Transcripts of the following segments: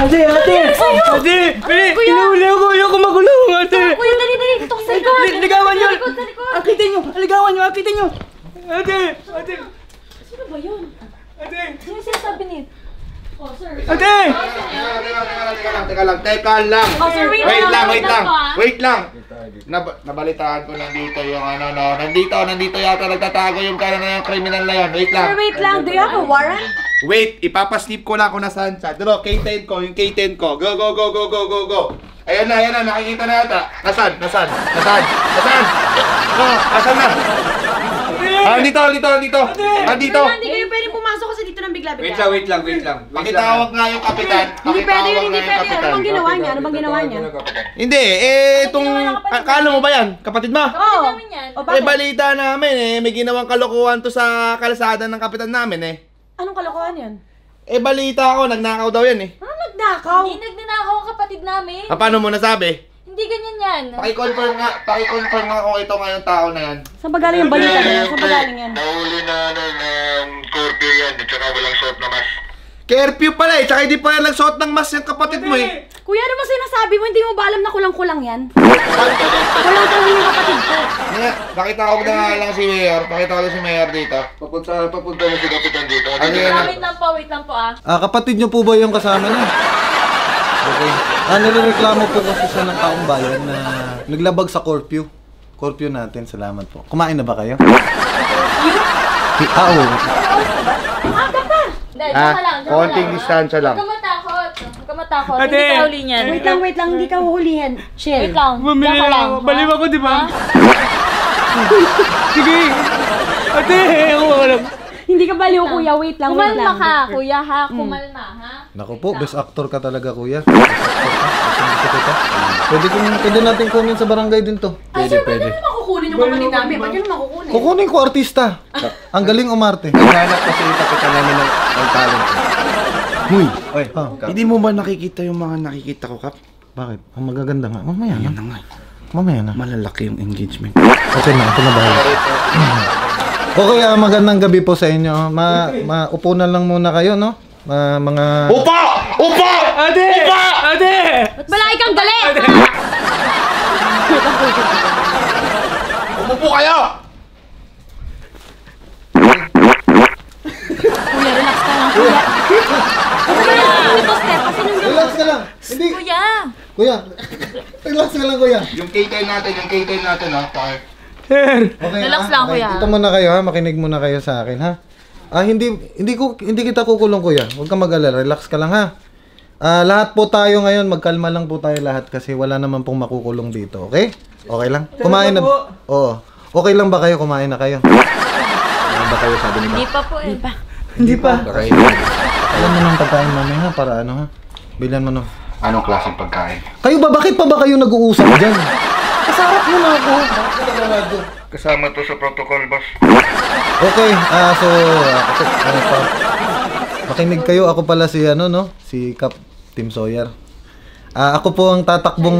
Ate! Ate! Inuuli ako! Ayoko makulong! Ate! Kuya, dali! Ito sa likod! Ligawan nyo! Sa likod! Akitin nyo! Ligawan nyo! Akitin nyo! Ate! Ate! Sino ba yun? Ate! Sino sinasabi niya? Oh, sir. Ate! Teka lang. Oh, sir, Wait lang. Nabalitaan ko nandito yung nandito yata nagtatago yung kanan ng criminal na yan. Wait lang. Sir, wait lang. Do you have a warrant? Wait, ipapaslip ko lang kung nasaan siya. Dito, K10 ko, yung K10 ko. Go. Ayan na, nakikita na yata. Nasaan? Nasaan na? Dito. Hindi kayo pwedeng pumasok kasi dito ng bigla-bigla. Wait lang. Pakitawag nga yung kapitan. Hindi pwede yun. Ano bang ginawa niya? Hindi, itong... Akala mo ba yan? Kapatid mo? Oo. Balita namin may ginawang kalokohan to sa kalsada ng kapitan namin Anong kalokohan yan? Balita ko, nagnakaw daw yan Ano nagnakaw? Hindi nagnanakaw ang kapatid namin. Paano mo nasabi? Hindi ganyan yan. Paki-confirm nga kung ito nga yung tao na yan. Saan ba galing yung balita na yan? Saan ba galing yan? Nahuli na curfew yan, at saka walang suot na mask. Curfew pala tsaka hindi pala nagsuot ng mask yung kapatid mo Kuya, ano mo sinasabi mo? Hindi mo ba alam na kulang-kulang yan? Kulang-kulang yung kapatid ko. Pakita ko na nga lang si Mayor dito. Papunta mo si kapitan dito. Wait lang po ah. Kapatid nyo po ba yung kasama niya? Okay. Nirereklamo po kasi siya ng taong bayan na naglabag sa curfew. Curfew natin, salamat po. Kumain na ba kayo? Oo. Aga pa! Konting distansya lang. Huwag ka matakot. Ate! Hindi ka huli niyan. Wait lang, hindi ka huhulihin. Chill. Wait lang. Bumili Diyan ka lang. ako. Baliw ako, di ba? Ha? Sige! Ate! Ako alam. Hindi ka baliw, kuya. Wait lang, wait Kumalma lang. ka, kuya ha. Kumalma ha. Naku po, best actor ka talaga kuya. Pwede natin kunin sa barangay din to. Ay, sir, pwede naman makukunin yung kapatid namin. Ba't yun makukunin? Kukunin ko artista. Ang galing umarte. Naghanap kasi yung kapitan namin ng talent. Huy! Hindi mo ba nakikita yung mga nakikita ko, Kap? Bakit? Ang magaganda nga. Mamaya na. Mamaya na. Malalaki yung engagement. Okay na, ako na bahala. Okay, magandang gabi po sa inyo. Upo na lang muna kayo, no? Mga... Upa! Ate! Ate! Ba't balaki kang galit? Umupo kayo! Kuya, relax ka lang, kuya. Ito, step. Kasi nung Relax ka lang. Hindi. Kuya! Kuya. Relax ka lang, kuya. Yung K10 natin, ha? Sir! Okay, Relax lang, kuya. Dito muna kayo, ha? Makinig muna kayo sa akin, ha? Hindi kita kukulong, kuya. Huwag kang mag-alala. Relax ka lang, ha? Lahat po tayo ngayon, magkalma lang po tayo lahat kasi wala naman pong makukulong dito, okay? Okay lang? Kumain na. Oo. Okay lang ba kayo? Kumain na kayo? Kumain ba kayo, sabi ni Hindi pa po eh. Hindi pa. Alam mo ng pagkain namin, ha? Para ano, ha? Bilhan mo, no? Anong klaseng pagkain? Kayo ba? Bakit pa ba kayo nag-uusap dyan? Kasarap mo na ako. Bakit ka nawado? Kasama to sa protocol, boss. Okay, makinig kayo. Ako pala si si Cap Tim Sawyer. Ako po ang tatakbong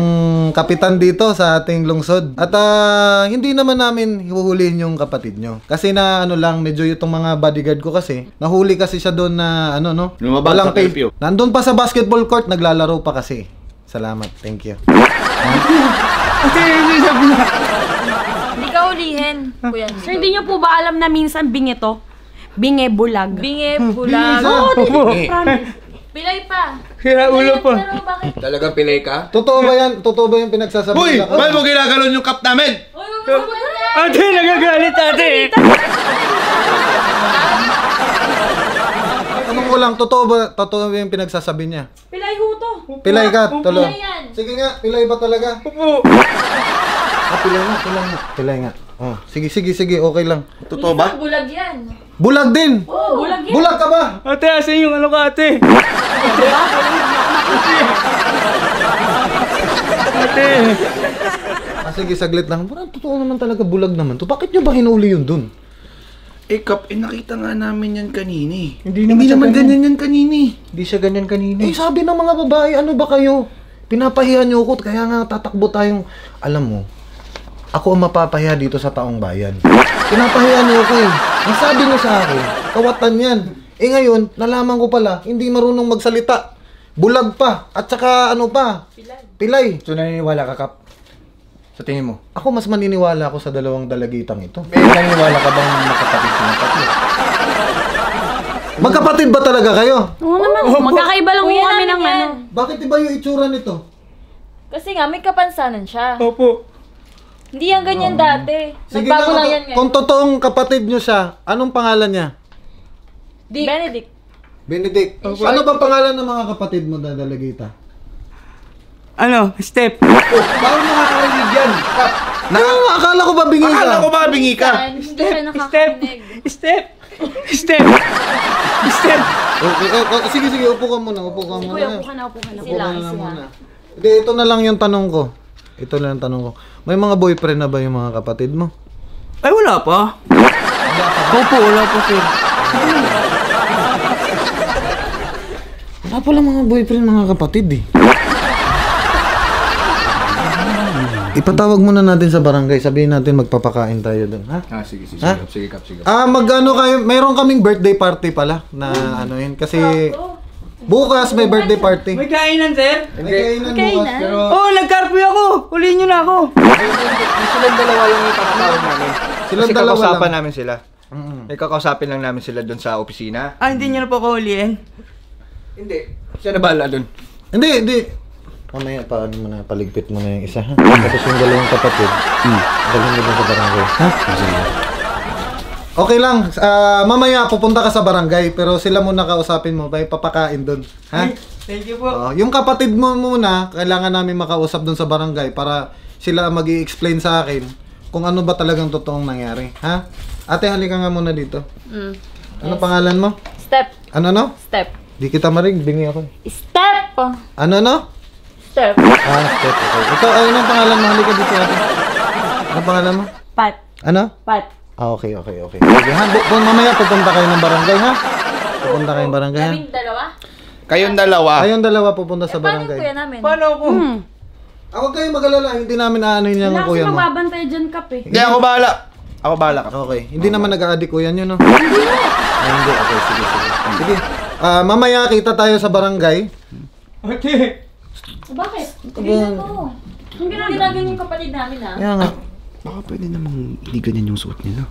kapitan dito sa ating lungsod. At hindi naman namin hihuhulihin yung kapatid nyo. Kasi medyo itong mga bodyguard ko kasi, nahuli kasi siya doon na Lumabag sa curfew. Nandun pa sa basketball court, naglalaro pa kasi. Salamat, thank you. Ate! Hindi sabi na. Hindi ka hulihin. Kuya. Sir, hindi niyo po ba alam na minsan bingi to? Bingi bulag. Bingi, bulag. Oo, promise. Pilay pa. Kaya ulo pa. Pero bakit? Talagang pilay ka? Totoo ba yan? Totoo ba yung pinagsasabi Uy! nila? Ba't mo ginagalon yung cup namin? Uy, huwag mo yan. Ate! Nagagalit, ate! Tanong ko lang, totoo ba yung pinagsasabi niya? Pilay ho to. Pilay ka, tulo. Pilay yan. Sige nga, pilay ba talaga? Opo. Pilay nga. Oh, sige, okay lang. Totoo ba? Bulag yan. Bulag din! Oo, bulag yan. Bulag ka ba? Ate, asan yung ano ka, ate? Ate! Sige, saglit lang. Parang totoo naman talaga, bulag naman to. Bakit nyo ba hinuli yun dun? Kap, nakita nga namin yan kanini. Hindi naman ganyan yan kanini. Hindi siya ganyan kanina. Sabi ng mga babae, ano ba kayo? Pinapahiya nyo ko, kaya nga tatakbo tayong... Alam mo, ako ang mapapahiya dito sa taong bayan. Pinapahiya nyo ko eh. Ang sabi nyo sa akin, kawatan yan. Ngayon, nalaman ko pala, hindi marunong magsalita. Bulag pa. At saka ano pa? Pilay. So naniniwala ka, Kap? Sa tingin mo? Ako mas maniniwala ako sa dalawang dalagitang ito. May naniniwala ka bang makapatid sila tatlo? Magkapatid ba talaga kayo? Oo naman. Magkakaiba lang po Kuya kami namin ng yan. ano. Bakit iba yung itsura nito? Kasi nga, may kapansanan siya. Opo. Hindi yan ganyan dati. Sige Nagbago lang nga, yan ngayon. kung totoong kapatid nyo siya, anong pangalan niya? Benedict. Benedict. Ano ba pangalan ng mga kapatid mo, Dadalagita? Ano? Step. Oh, bakit nakakarinig yan? Kap, Akala ko ba bingi ka? akala ko ba bingi ka? Hindi siya Step. nakakarinig. Step. Step. Step. Okay, sige, upo ka muna, upo ka muna. Kuya, upo ka na. Upo ka na muna. Hindi, ito na lang yung tanong ko. Ito na lang yung tanong ko. May mga boyfriend na ba yung mga kapatid mo? Ay, wala pa. Opo, wala pa, sir. Wala pala mga boyfriend, mga kapatid eh. Ipatawag muna natin sa barangay, sabihin natin magpapakain tayo doon, ha? Sige, Ha? Sige, Kap, sige. Mag-ano kayo, mayroon kaming birthday party pala na ano yun, kasi bukas may birthday party. May kainan, sir? May kainan bukas, pero Oh, nag-carpool ako. Huliin nyo na ako. Silang dalawa yung ipapatawag namin. Silang Kasi dalawa kakausapan lang. namin sila. May kakausapin lang namin sila doon sa opisina. Ah, hindi nyo na po ako huliin. Hindi. Siya na bahala doon. Hindi. Mamaya paano mo na, paligpit mo na yung isa, ha? Tapos yung dalawang kapatid, dalhin mo dun sa barangay, ha? Okay lang, mamaya pupunta ka sa barangay, pero sila muna kausapin mo, may papakain dun, ha? Thank you po. Yung kapatid mo muna, kailangan namin makausap dun sa barangay para sila mag-i-explain sa akin kung ano ba talagang totoong nangyari, ha? Ate, halika nga muna dito. Ano pangalan mo? Step. Ano? Step. Di kita marig, bingi ako. Step. Ano? Step. Step, okay. Ikaw, anong pangalan mo? Halika dito ate. Anong pangalan mo? Pat. Ano? Pat. Okay. Sige, ha? Mamaya pupunta kayo ng barangay, ha? Pupunta kayo ng barangay, ha? Kaming dalawa. Kayong dalawa. Kayong dalawa pupunta sa Paano yung barangay. kuya namin? Paano ako? Huwag kayong mag-alala, hindi namin aanin yan Wala ng kasi kuya mo. mababantay dyan, Kap eh. Hindi, ako bahala. Ako bahala ka. Okay, hindi naman nag-a-addict kuya nyo, no? Hindi. Okay, sige. Sige. Mamaya kita tayo sa barangay. Ate. Bakit? Hindi na to. Ang ginagawa yung kapatid namin ah. Kaya nga. Baka pwede namang hindi ganyan yung suot nila.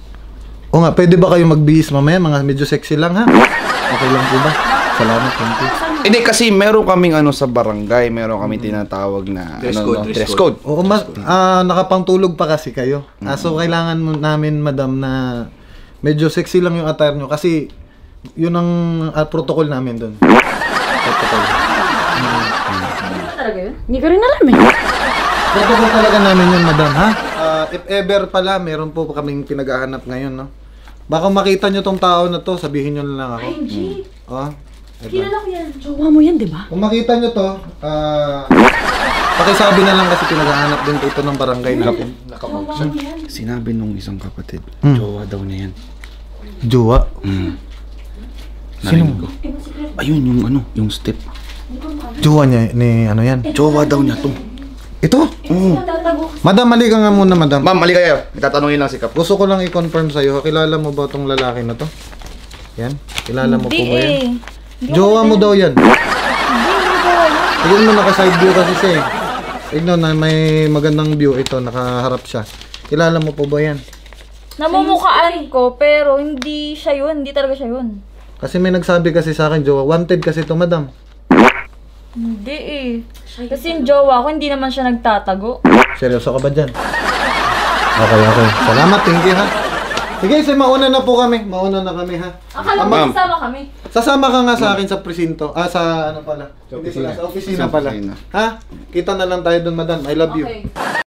O nga, pwede ba kayo magbihis mamaya? Mga medyo sexy lang, ha? Okay lang po ba? Salamat, thank you. Hindi, kasi meron kaming ano sa barangay, meron kaming tinatawag na Dress ano, code, no? dress Dress code. Oo, nakapangtulog pa kasi kayo. So, kailangan namin, madam, na medyo sexy lang yung attire nyo kasi yun ang protocol namin doon. Protocol. Talaga yun? Hindi ko rin alam eh. Protocol talaga namin yun, madam, ha? If ever pala, meron po kaming pinaghahanap ngayon, no? Baka makita nyo tong tao na to, sabihin nyo na lang ako. G. Kilala ko yan. Jowa mo yan, di ba? Kung makita nyo to, pakisabi na lang kasi pinaghahanap din ito ng barangay natin. Sinabi nung isang kapatid, jowa daw niya yan. Jowa? Narinig ko. Ayun yung ano, yung step. Jowa niya, ni ano yan? Jowa daw niya to. Ito? Madam, mali ka nga muna, madam. Ma'am, mali kayo. Itatanungin lang si Kap. Gusto ko lang i-confirm sa'yo, kilala mo ba tong lalaki na to? Yan? Kilala mo po ba yan? Jowa mo daw yan. Tignan mo, naka-side view kasi siya eh. Tignan na may magandang view ito, nakaharap siya. Kilala mo po ba yan? Namumukhaan ko, pero hindi siya yun. Hindi talaga siya yun. Kasi may nagsabi kasi sa akin, jowa. Wanted kasi to, madam. Hindi eh. Kasi yung jowa ko, hindi naman siya nagtatago. Seryoso ka ba dyan? Okay. Salamat, thank you ha. Sige, mauna na po kami. Mauna na kami ha. Akala mo Ma'am. kasama kami. Sasama ka nga sa akin sa presinto. Sa ano pala? Hindi pala, sa opisina pala. opisina. Ha? Kita na lang tayo doon, madam. I love you. Okay.